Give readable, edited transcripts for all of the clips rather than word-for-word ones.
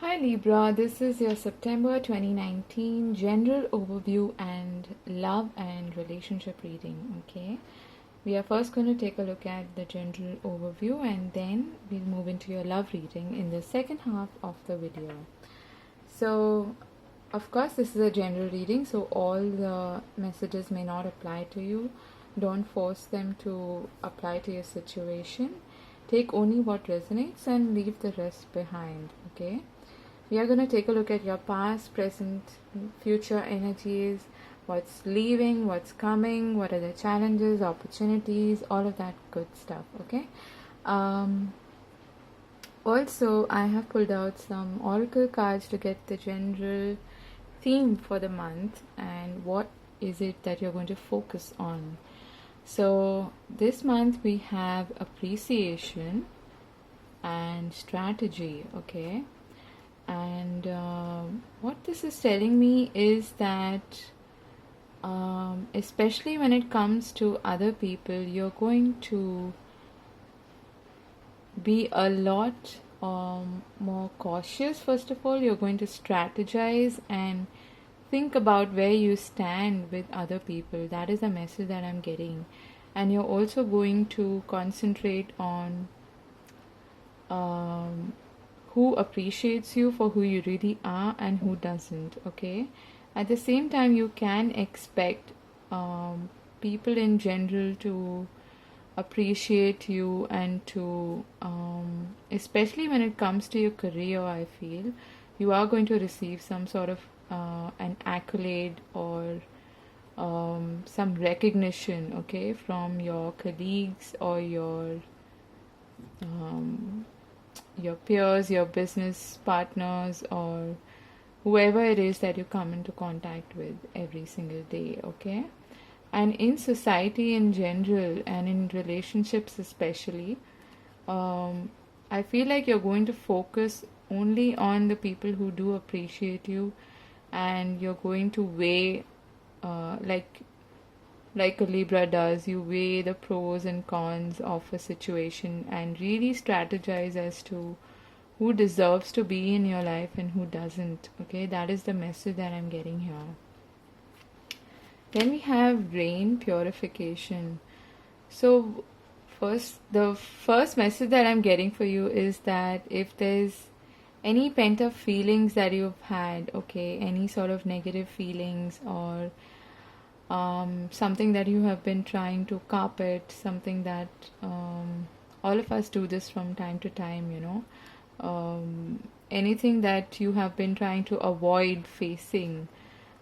Hi Libra, this is your September 2019 general overview and love and relationship reading. Okay, we are first going to take a look at the general overview and then we'll move into your love reading in the second half of the video. So, of course, this is a general reading, so all the messages may not apply to you. Don't force them to apply to your situation. Take only what resonates and leave the rest behind. Okay. We are going to take a look at your past, present, future energies, what's leaving, what's coming, what are the challenges, opportunities, all of that good stuff, okay? Also, I have pulled out some oracle cards to get the general theme for the month and what is it that you're going to focus on. So, this month we have appreciation and strategy, okay? And what this is telling me is that especially when it comes to other people, you're going to be a lot more cautious. First of all, you're going to strategize and think about where you stand with other people. That is the message that I'm getting. And you're also going to concentrate on who appreciates you for who you really are and who doesn't, okay? At the same time, you can expect people in general to appreciate you and to, especially when it comes to your career, I feel, you are going to receive some sort of an accolade or some recognition, okay, from your colleagues or your peers, your business partners, or whoever it is that you come into contact with every single day, okay? And in society in general and in relationships especially, I feel like you're going to focus only on the people who do appreciate you, and you're going to weigh like a Libra does, you weigh the pros and cons of a situation and really strategize as to who deserves to be in your life and who doesn't. Okay, that is the message that I'm getting here. Then we have rain purification. So the first message that I'm getting for you is that if there's any pent up feelings that you've had, okay, any sort of negative feelings or something that you have been trying to carpet, something that all of us do this from time to time, anything that you have been trying to avoid facing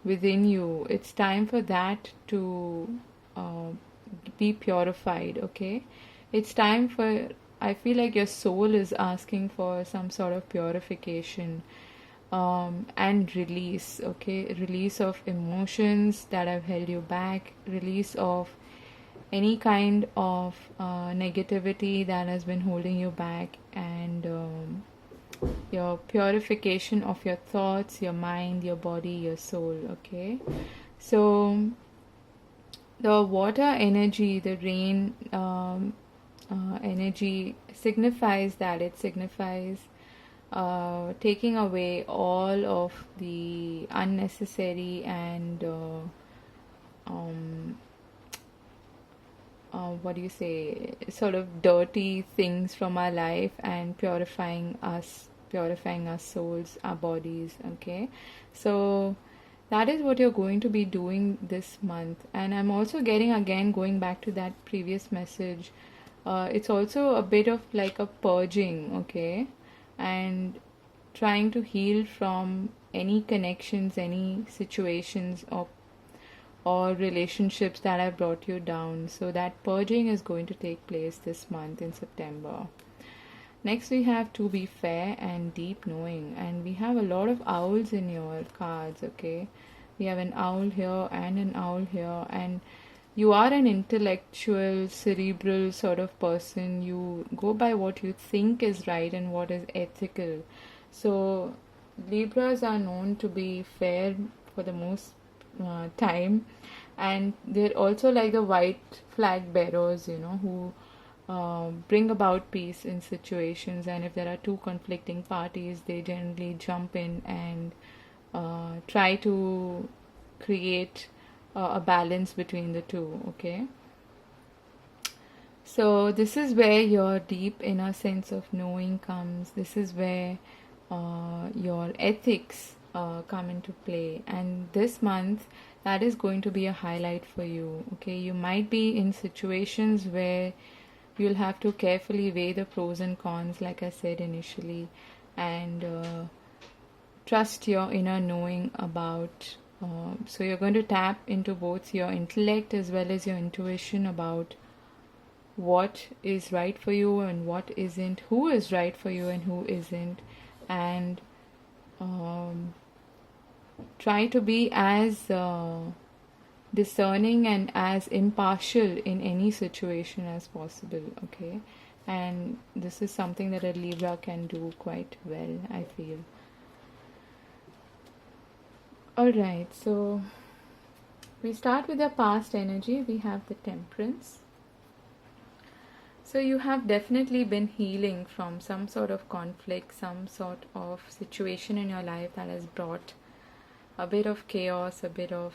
within you, it's time for that to be purified, okay? It's time for, I feel like your soul is asking for some sort of purification. And release, okay? Release of emotions that have held you back, release of any kind of negativity that has been holding you back, and your purification of your thoughts, your mind, your body, your soul, okay? So the water energy, the rain energy signifies that. It signifies taking away all of the unnecessary and what do you say, sort of dirty things from our life and purifying our souls, our bodies, okay? So that is what you're going to be doing this month. And I'm also getting, again, going back to that previous message, it's also a bit of like a purging, okay? And trying to heal from any connections, any situations or relationships that have brought you down. So that purging is going to take place this month in September. Next we have to be fair and deep knowing, and we have a lot of owls in your cards, okay? We have an owl here and an owl here, and you are an intellectual, cerebral sort of person. You go by what you think is right and what is ethical. So Libras are known to be fair for the most time, and they're also like the white flag bearers, who bring about peace in situations. And if there are two conflicting parties, they generally jump in and try to create a balance between the two. Okay, so this is where your deep inner sense of knowing comes. This is where your ethics come into play. And this month, that is going to be a highlight for you. Okay, you might be in situations where you'll have to carefully weigh the pros and cons, like I said initially, and trust your inner knowing about. So you're going to tap into both your intellect as well as your intuition about what is right for you and what isn't, who is right for you and who isn't, and um, try to be as discerning and as impartial in any situation as possible. Okay, and this is something that a Libra can do quite well, I feel. Alright, so we start with the past energy. We have the Temperance. So you have definitely been healing from some sort of conflict, some sort of situation in your life that has brought a bit of chaos, a bit of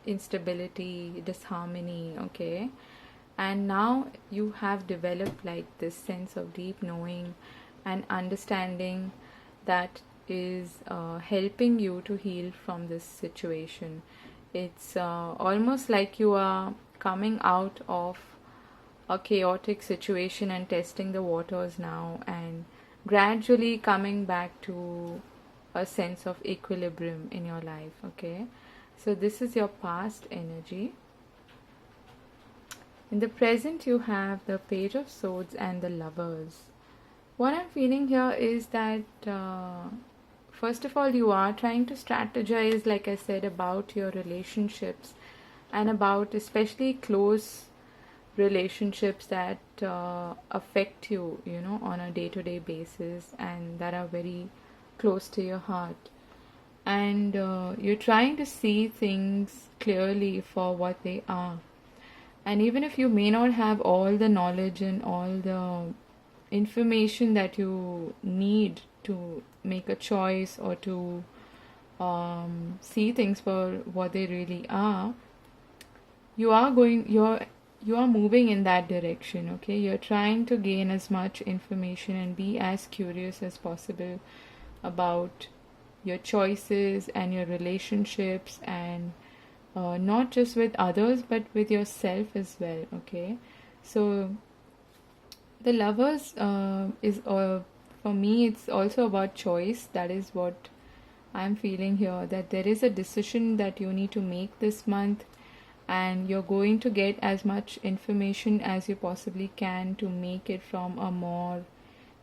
instability, disharmony. Okay, and now you have developed like this sense of deep knowing and understanding that is helping you to heal from this situation. It's almost like you are coming out of a chaotic situation and testing the waters now, and gradually coming back to a sense of equilibrium in your life. Okay, so this is your past energy. In the present, you have the Page of Swords and the Lovers. What I'm feeling here is that first of all, you are trying to strategize, like I said, about your relationships and about especially close relationships that affect you, you know, on a day-to-day basis and that are very close to your heart. And you're trying to see things clearly for what they are. And even if you may not have all the knowledge and all the information that you need to make a choice or to see things for what they really are, you are moving in that direction. Okay, you're trying to gain as much information and be as curious as possible about your choices and your relationships, and not just with others but with yourself as well. Okay, so the Lovers is for me, it's also about choice. That is what I'm feeling here, that there is a decision that you need to make this month, and you're going to get as much information as you possibly can to make it from a more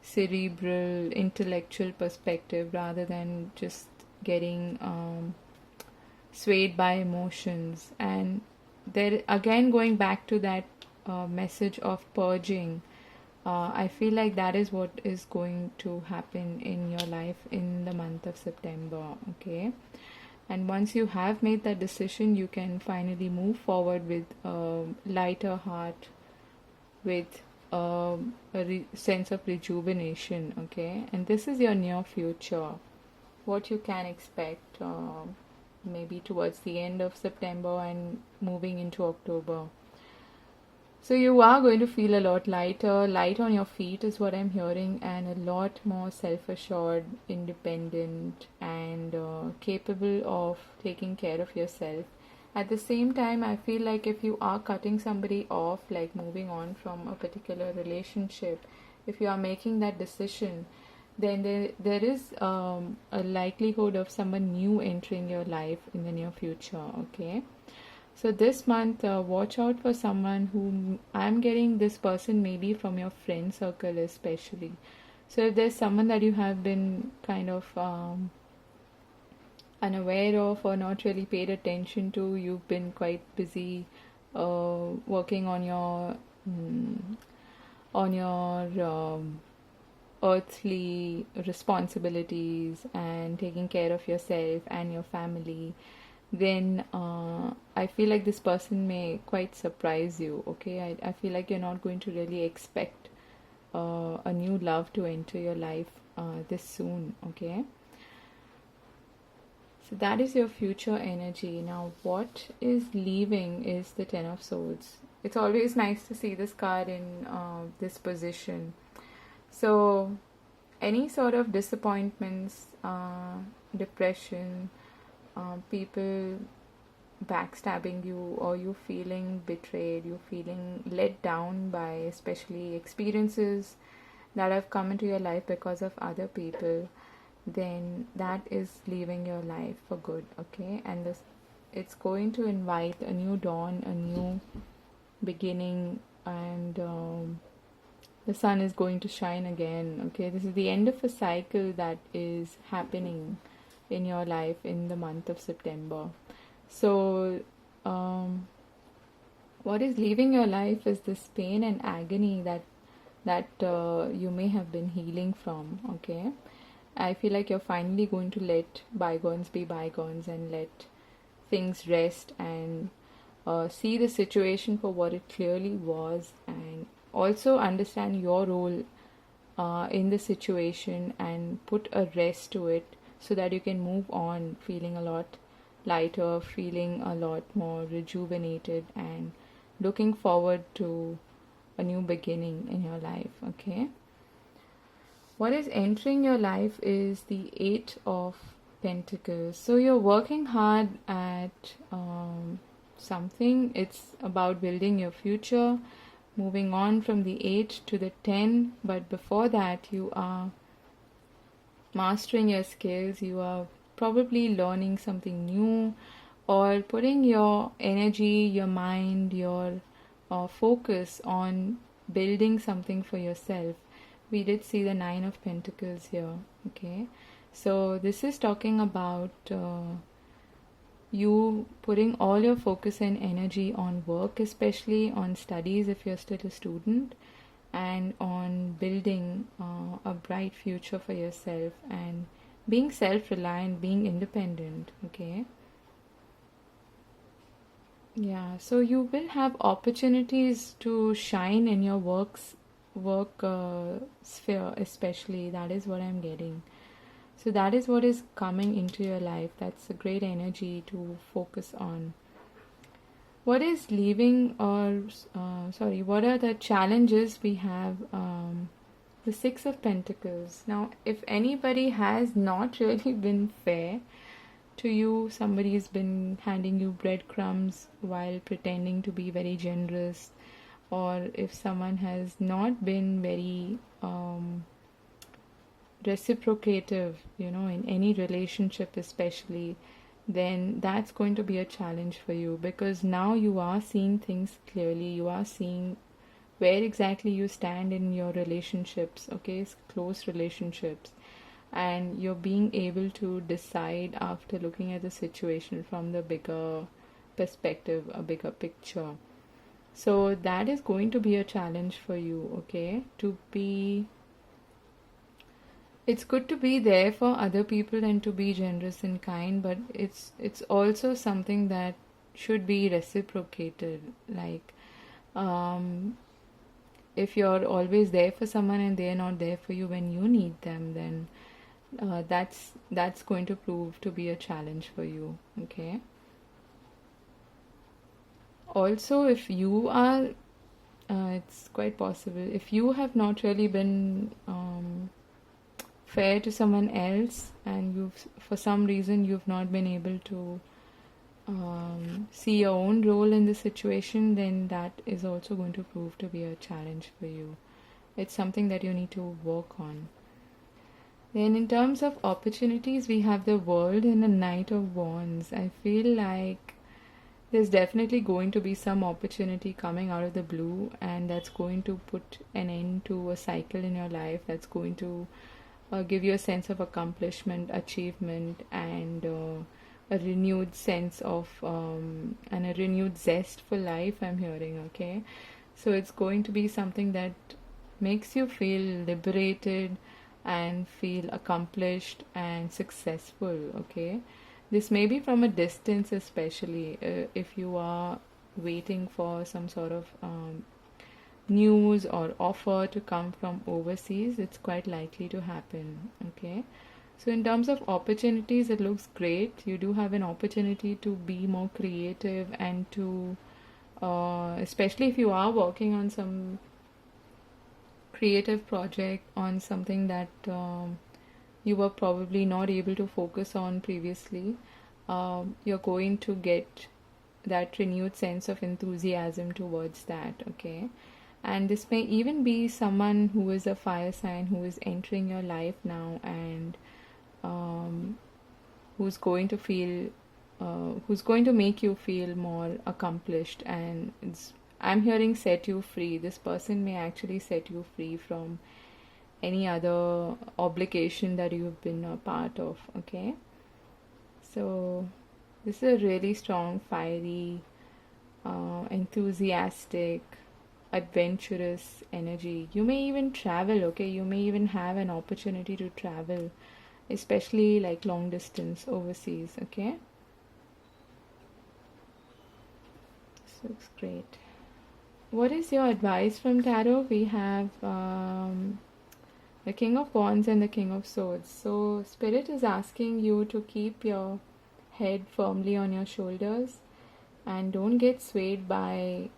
cerebral, intellectual perspective rather than just getting swayed by emotions. And there again, going back to that message of purging, I feel like that is what is going to happen in your life in the month of September. Okay, and once you have made that decision, you can finally move forward with a lighter heart, with sense of rejuvenation. Okay, and this is your near future, what you can expect maybe towards the end of September and moving into October. So you are going to feel a lot lighter, light on your feet is what I'm hearing, and a lot more self-assured, independent, and capable of taking care of yourself. At the same time, I feel like if you are cutting somebody off, like moving on from a particular relationship, if you are making that decision, then there is a likelihood of someone new entering your life in the near future. Okay, so this month, watch out for someone who I'm getting this person maybe from your friend circle especially. So if there's someone that you have been kind of unaware of or not really paid attention to, you've been quite busy working on your earthly responsibilities and taking care of yourself and your family, then I feel like this person may quite surprise you, okay? I feel like you're not going to really expect a new love to enter your life this soon, okay? So that is your future energy. Now, what is leaving is the Ten of Swords. It's always nice to see this card in this position. So, any sort of disappointments, depression, people backstabbing you, or you feeling betrayed, you feeling let down by especially experiences that have come into your life because of other people, then that is leaving your life for good, okay? And this, it's going to invite a new dawn, a new beginning, and the sun is going to shine again, okay? This is the end of a cycle that is happening in your life in the month of September. So what is leaving your life is this pain and agony that you may have been healing from, okay? I feel like you're finally going to let bygones be bygones and let things rest, and see the situation for what it clearly was, and also understand your role in the situation and put a rest to it so that you can move on feeling a lot lighter, feeling a lot more rejuvenated, and looking forward to a new beginning in your life, okay? What is entering your life is the Eight of Pentacles. So you're working hard at something. It's about building your future, moving on from the 8 to the 10. But before that, you are mastering your skills. You are probably learning something new, or putting your energy, your mind, your focus on building something for yourself. We did see the Nine of Pentacles here, okay? So this is talking about you putting all your focus and energy on work, especially on studies if you're still a student, and on building a bright future for yourself and being self-reliant, being independent, okay? Yeah, so you will have opportunities to shine in your work sphere, especially. That is what I'm getting. So that is what is coming into your life. That's a great energy to focus on. What is leaving, or what are the challenges we have? The Six of Pentacles. Now, if anybody has not really been fair to you, somebody's been handing you breadcrumbs while pretending to be very generous, or if someone has not been very reciprocative, in any relationship especially, then that's going to be a challenge for you, because now you are seeing things clearly. You are seeing where exactly you stand in your relationships, okay, close relationships, and you're being able to decide after looking at the situation from the bigger perspective, a bigger picture. So that is going to be a challenge for you, okay? It's good to be there for other people and to be generous and kind, but it's also something that should be reciprocated. Like, if you're always there for someone and they're not there for you when you need them, then that's going to prove to be a challenge for you, okay? Also, if you are, it's quite possible, if you have not really been fair to someone else, and for some reason you've not been able to see your own role in the situation, then that is also going to prove to be a challenge for you. It's something that you need to work on. Then in terms of opportunities, we have the World and the Knight of Wands. I feel like there's definitely going to be some opportunity coming out of the blue, and that's going to put an end to a cycle in your life. That's going to give you a sense of accomplishment, achievement, and a renewed sense of and a renewed zest for life, I'm hearing, okay? So it's going to be something that makes you feel liberated and feel accomplished and successful, okay? This may be from a distance, especially if you are waiting for some sort of news or offer to come from overseas. It's quite likely to happen. Okay, so in terms of opportunities, it looks great. You do have an opportunity to be more creative and to especially if you are working on some creative project, on something that you were probably not able to focus on previously, you're going to get that renewed sense of enthusiasm towards that. Okay, and this may even be someone who is a fire sign who is entering your life now, and who's going to feel who's going to make you feel more accomplished. And I'm hearing set you free. This person may actually set you free from any other obligation that you've been a part of. Okay, so this is a really strong, fiery, enthusiastic, adventurous energy. You may even travel. Okay, you may even have an opportunity to travel, especially like long distance overseas. Okay, this looks great. What is your advice from tarot? We have the King of Wands and the King of Swords. So Spirit is asking you to keep your head firmly on your shoulders and don't get swayed by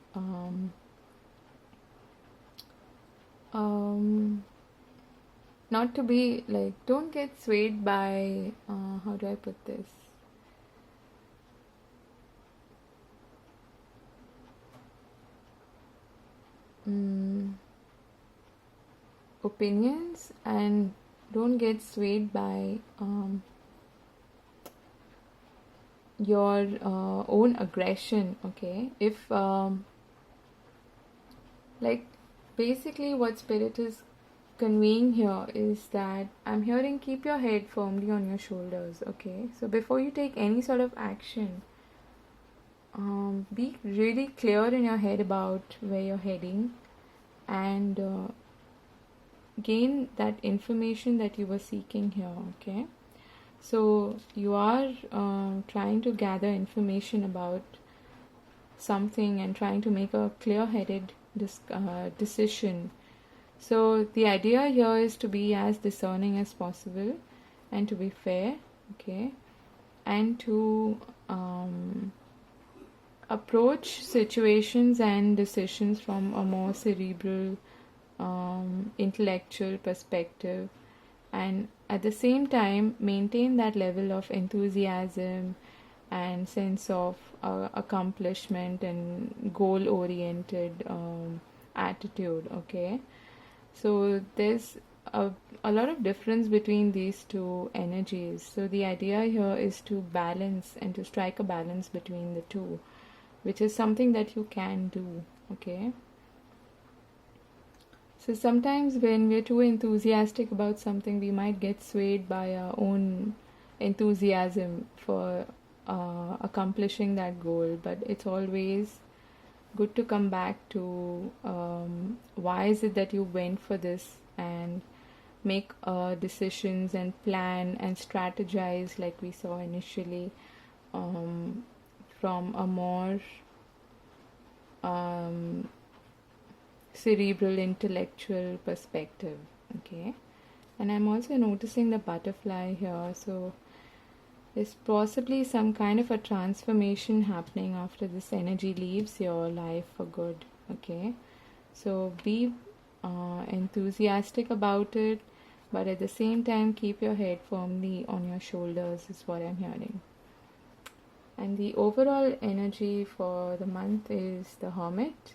not to be like, don't get swayed by how do I put this? Opinions, and don't get swayed by your own aggression. Okay, if like basically what Spirit is conveying here is that I'm hearing keep your head firmly on your shoulders. Okay, so before you take any sort of action, be really clear in your head about where you're heading, and gain that information that you were seeking here. Okay, so you are trying to gather information about something and trying to make a clear-headed decision. So the idea here is to be as discerning as possible and to be fair. Okay, and to approach situations and decisions from a more cerebral, intellectual perspective, and at the same time maintain that level of enthusiasm and sense of accomplishment and goal oriented attitude. Okay, so there's a lot of difference between these two energies. So the idea here is to balance and to strike a balance between the two, which is something that you can do. Okay, so sometimes when we're too enthusiastic about something, we might get swayed by our own enthusiasm for accomplishing that goal. But it's always good to come back to why is it that you went for this, and make decisions and plan and strategize like we saw initially, from a more cerebral, intellectual perspective. Okay, and I'm also noticing the butterfly here. So there's possibly some kind of a transformation happening after this energy leaves your life for good. Okay, so be enthusiastic about it, but at the same time keep your head firmly on your shoulders is what I'm hearing. And the overall energy for the month is the Hermit,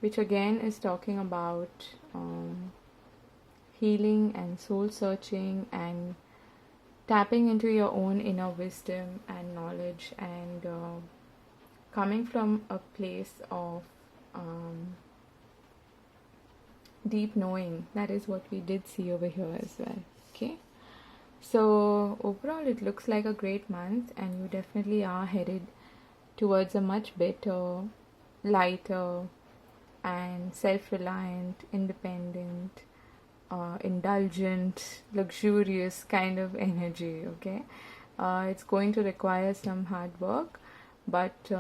which again is talking about healing and soul searching and tapping into your own inner wisdom and knowledge, and coming from a place of deep knowing. That is what we did see over here as well. Okay, so overall it looks like a great month, and you definitely are headed towards a much better, lighter and self-reliant, independent, indulgent, luxurious kind of energy. Okay, It's going to require some hard work, but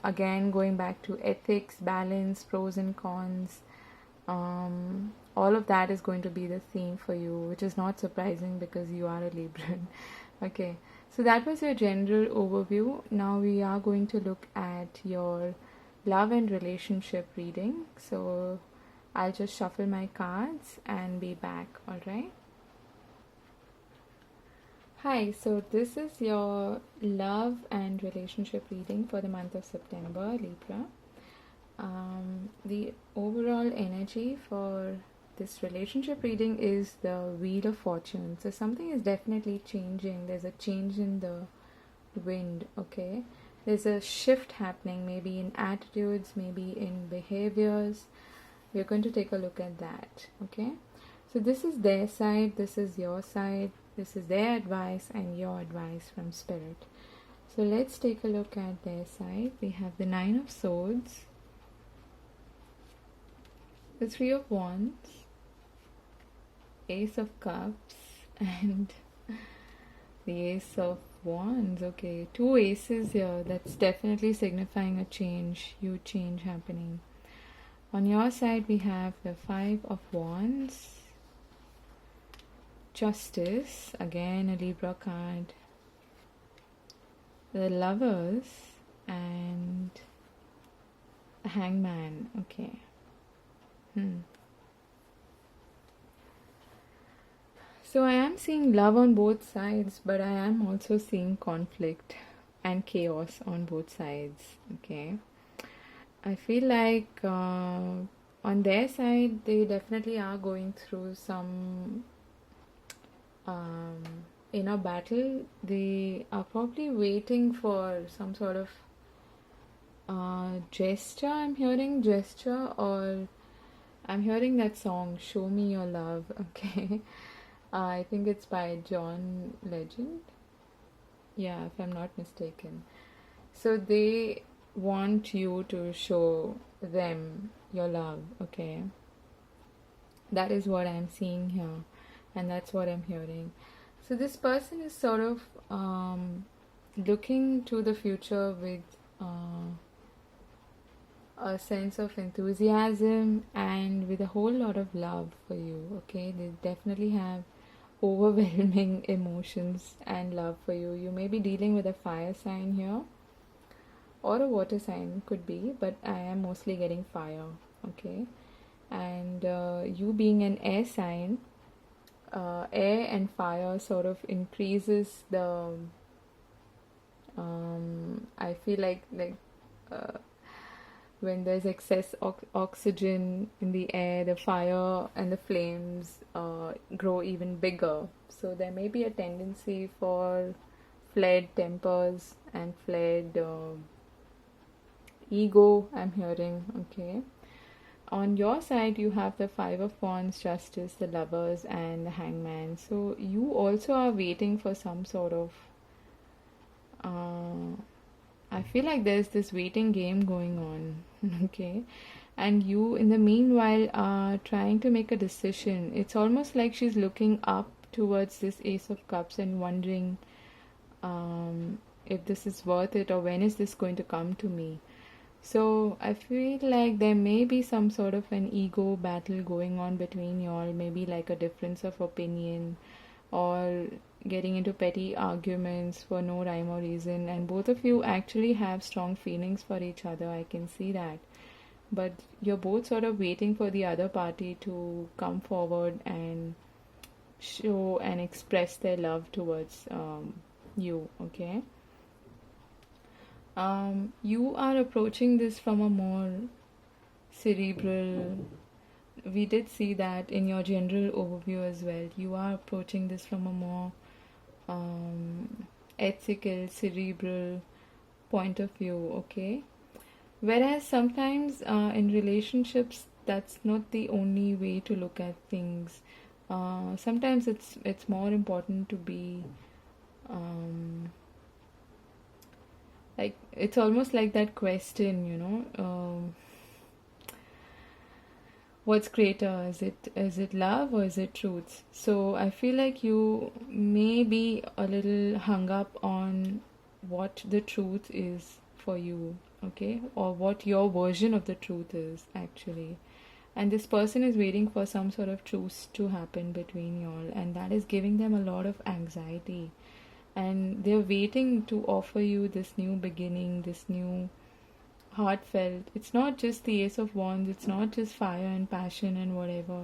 again, going back to ethics, balance, pros and cons, all of that is going to be the theme for you, which is not surprising because you are a Libran. Okay, so that was your general overview. Now we are going to look at your love and relationship reading. So I'll just shuffle my cards and be back, alright? Hi, so this is your love and relationship reading for the month of September, Libra. The overall energy for this relationship reading is the Wheel of Fortune. So something is definitely changing. There's a change in the wind, okay? There's a shift happening, maybe in attitudes, maybe in behaviors. We're going to take a look at that, okay? So this is their side, this is your side, this is their advice and your advice from Spirit. So let's take a look at their side. We have the Nine of Swords, the Three of Wands, Ace of Cups, and the Ace of Wands. Okay, two aces here. That's definitely signifying a change, huge change happening. On your side, we have the Five of Wands, Justice, again a Libra card, the Lovers, and the Hangman. Okay. So I am seeing love on both sides, but I am also seeing conflict and chaos on both sides. Okay. I feel like on their side, they definitely are going through some inner battle. They are probably waiting for some sort of gesture. I'm hearing gesture, or I'm hearing that song, Show Me Your Love. Okay. I think it's by John Legend. Yeah, if I'm not mistaken. So they want you to show them your love, okay? That is what I'm seeing here, and that's what I'm hearing. So this person is sort of looking to the future with a sense of enthusiasm and with a whole lot of love for you, okay? They definitely have overwhelming emotions and love for you. You may be dealing with a fire sign here, or a water sign, could be, but I am mostly getting fire, okay? And you being an air sign, air and fire sort of increases the I feel like when there's excess oxygen in the air, the fire and the flames grow even bigger. So there may be a tendency for flared tempers and flared ego, I'm hearing, okay? On your side, you have the Five of Wands, Justice, the Lovers, and the Hangman. So you also are waiting for some sort of I feel like there's this waiting game going on, okay? And you, in the meanwhile, are trying to make a decision. It's almost like she's looking up towards this Ace of Cups and wondering if this is worth it, or when is this going to come to me. So I feel like there may be some sort of an ego battle going on between y'all, maybe like a difference of opinion, or getting into petty arguments for no rhyme or reason, and both of you actually have strong feelings for each other. I can see that, but you're both sort of waiting for the other party to come forward and show and express their love towards you, okay? You are approaching this from a more cerebral. We did see that in your general overview as well. You are approaching this from a more ethical, cerebral point of view, okay? Whereas sometimes in relationships, that's not the only way to look at things. Sometimes it's more important to be like, it's almost like that question, what's greater? Is it love or is it truth? So I feel like you may be a little hung up on what the truth is for you, okay, or what your version of the truth is actually. And this person is waiting for some sort of truce to happen between y'all, and that is giving them a lot of anxiety. And they're waiting to offer you this new beginning, this new heartfelt. It's not just the Ace of Wands, it's not just fire and passion and whatever.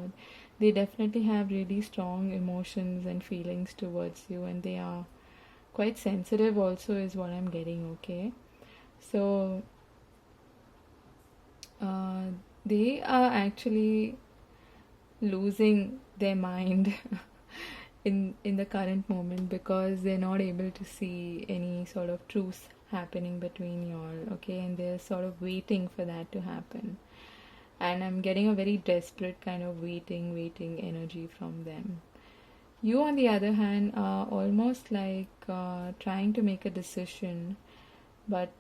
They definitely have really strong emotions and feelings towards you, and they are quite sensitive, also, is what I'm getting, okay? So, uh, they are actually losing their mind in the current moment because they're not able to see any sort of truth happening between y'all, okay, and they're sort of waiting for that to happen. And I'm getting a very desperate kind of waiting energy from them. You, on the other hand, are almost like trying to make a decision, but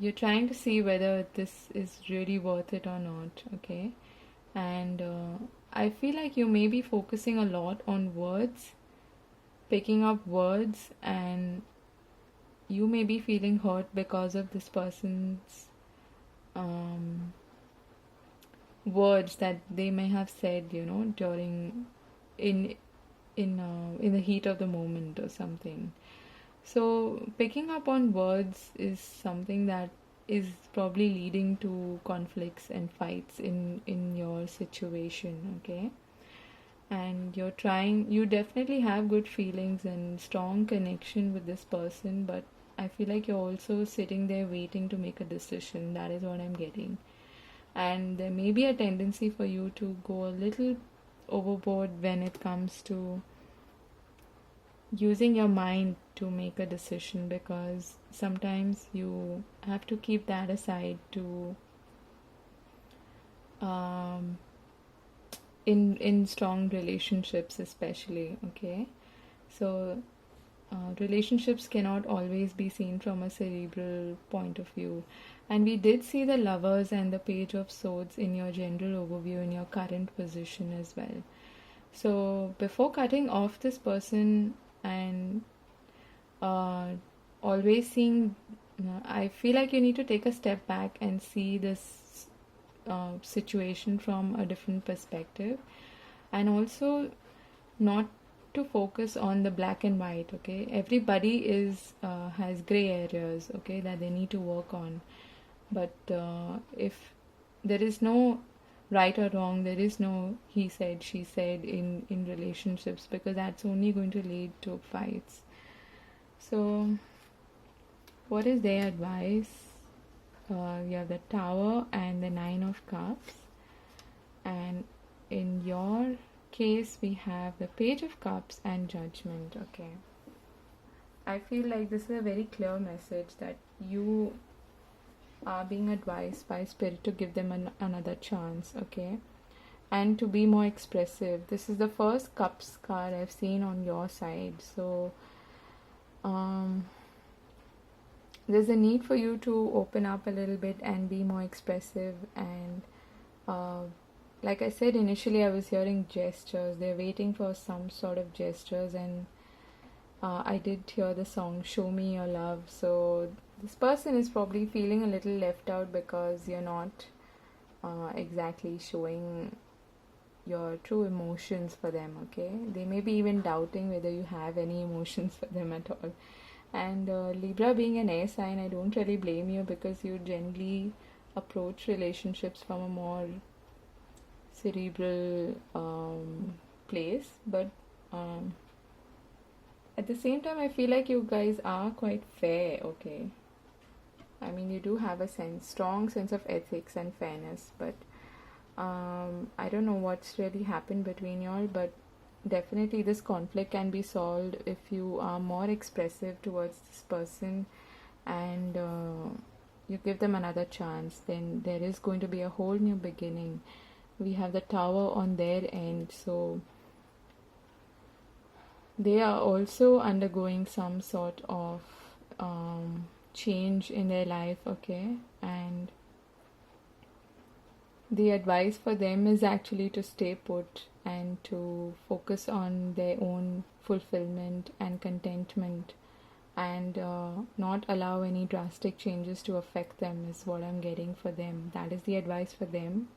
you're trying to see whether this is really worth it or not, okay? And I feel like you may be focusing a lot on words, picking up words, and you may be feeling hurt because of this person's um, words that they may have said, during in in the heat of the moment or something. So picking up on words is something that is probably leading to conflicts and fights in your situation, okay? And you definitely have good feelings and strong connection with this person, but I feel like you're also sitting there waiting to make a decision. That is what I'm getting. And there may be a tendency for you to go a little overboard when it comes to using your mind to make a decision, because sometimes you have to keep that aside to um, in strong relationships especially, okay? So relationships cannot always be seen from a cerebral point of view. And we did see the Lovers and the Page of Swords in your general overview in your current position as well. So before cutting off this person and uh, always seeing, I feel like you need to take a step back and see this situation from a different perspective, and also not to focus on the black and white, okay? Everybody is has gray areas, okay, that they need to work on. But if there is no right or wrong, there is no he said she said in relationships, because that's only going to lead to fights. So what is their advice? You have the Tower and the Nine of Cups, and in your case we have the Page of Cups and Judgment, okay? I feel like this is a very clear message that you are being advised by Spirit to give them another chance, okay? And to be more expressive. This is the first Cups card I've seen on your side. So there's a need for you to open up a little bit and be more expressive. And like I said initially, I was hearing gestures. They're waiting for some sort of gestures, and I did hear the song Show Me Your Love. So this person is probably feeling a little left out because you're not exactly showing your true emotions for them, okay? They may be even doubting whether you have any emotions for them at all. And Libra being an air sign, I don't really blame you, because you generally approach relationships from a more cerebral place. But at the same time, I feel like you guys are quite fair, okay? I mean, you do have a strong sense of ethics and fairness, but I don't know what's really happened between y'all, but definitely this conflict can be solved if you are more expressive towards this person, and you give them another chance. Then there is going to be a whole new beginning. We have the Tower on their end, so they are also undergoing some sort of change in their life, okay? And the advice for them is actually to stay put and to focus on their own fulfillment and contentment, and not allow any drastic changes to affect them, is what I'm getting for them. That is the advice for them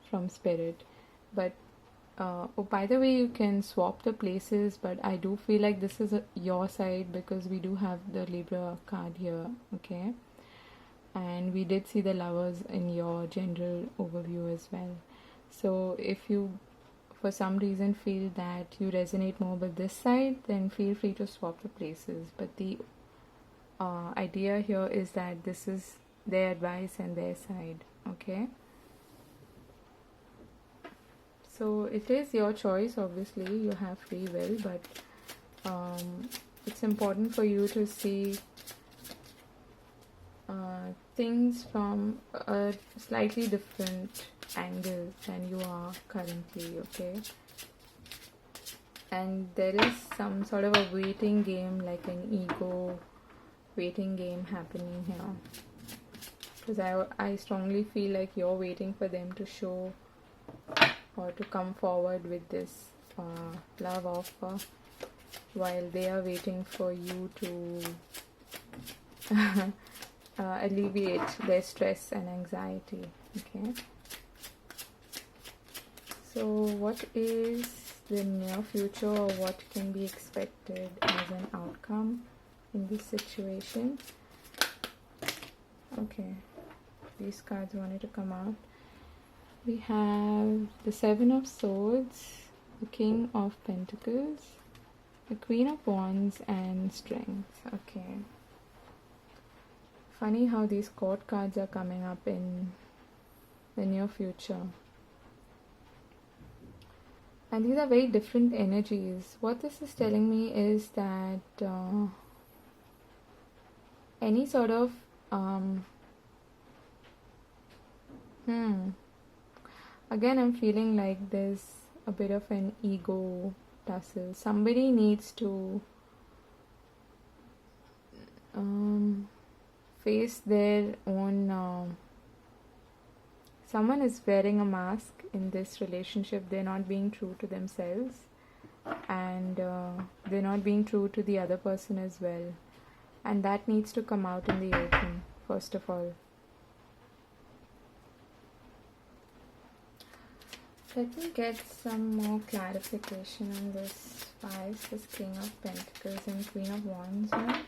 from Spirit. But oh, by the way, you can swap the places, but I do feel like this is your side, because we do have the LiBRA card here, okay? And we did see the lovers in your general overview as well. So if you for some reason feel that you resonate more with this side, then feel free to swap the places. But the idea here is that this is their advice and their side, okay? So it is your choice, obviously, you have free will, but it's important for you to see things from a slightly different angle than you are currently, okay? And there is some sort of a waiting game, like an ego waiting game happening here, because I strongly feel like you're waiting for them to show or to come forward with this love offer, while they are waiting for you to alleviate their stress and anxiety, okay? So what is the near future, or what can be expected as an outcome in this situation? Okay, these cards wanted to come out. We have the Seven of Swords, the King of Pentacles, the Queen of Wands, and Strength. Okay. Funny how these court cards are coming up in the near future. And these are very different energies. What this is telling me is that any sort of again, I'm feeling like there's a bit of an ego tussle. Somebody needs to face their own someone is wearing a mask in this relationship. They're not being true to themselves, and they're not being true to the other person as well, and that needs to come out in the open first of all. Let me get some more clarification on this. Why is this King of Pentacles and Queen of Wands here?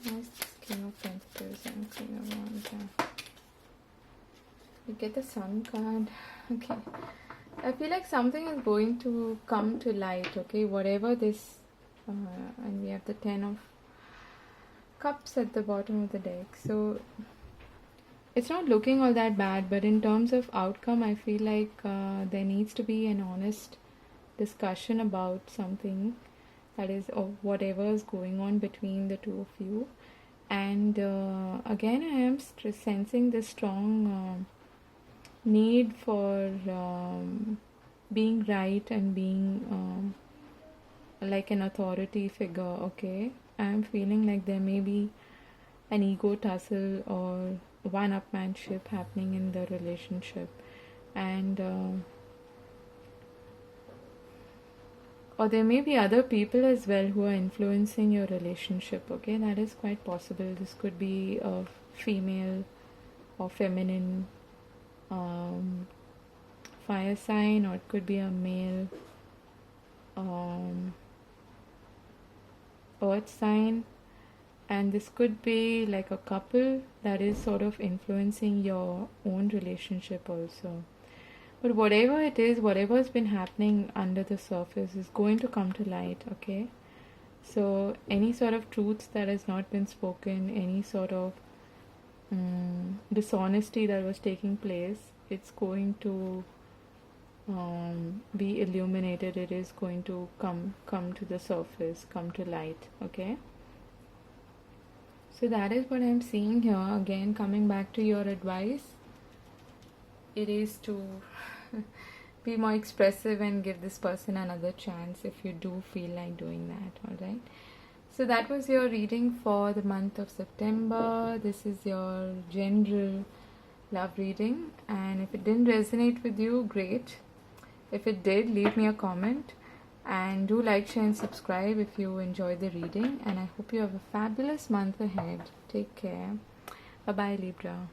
Why is this King of Pentacles and Queen of Wands here? You get the Sun card. Okay. I feel like something is going to come to light, okay? Whatever this... and we have the Ten of Cups at the bottom of the deck. So... it's not looking all that bad, but in terms of outcome, I feel like there needs to be an honest discussion about something, that is, of whatever is going on between the two of you. And again, I am sensing this strong need for being right and being like an authority figure, okay? I am feeling like there may be an ego tussle or one-upmanship happening in the relationship, and or there may be other people as well who are influencing your relationship, okay? That is quite possible. This could be a female or feminine fire sign, or it could be a male earth sign. And this could be like a couple that is sort of influencing your own relationship also. But whatever it is, whatever has been happening under the surface is going to come to light, okay? So any sort of truths that has not been spoken, any sort of dishonesty that was taking place, it's going to be illuminated. It is going to come to the surface, come to light, okay? So that is what I'm seeing here. Again, coming back to your advice, it is to be more expressive and give this person another chance if you do feel like doing that, alright? So that was your reading for the month of September. This is your general love reading, and if it didn't resonate with you, great. If it did, leave me a comment, and do like, share and subscribe if you enjoyed the reading, and I hope you have a fabulous month ahead. Take care. Bye bye, Libra.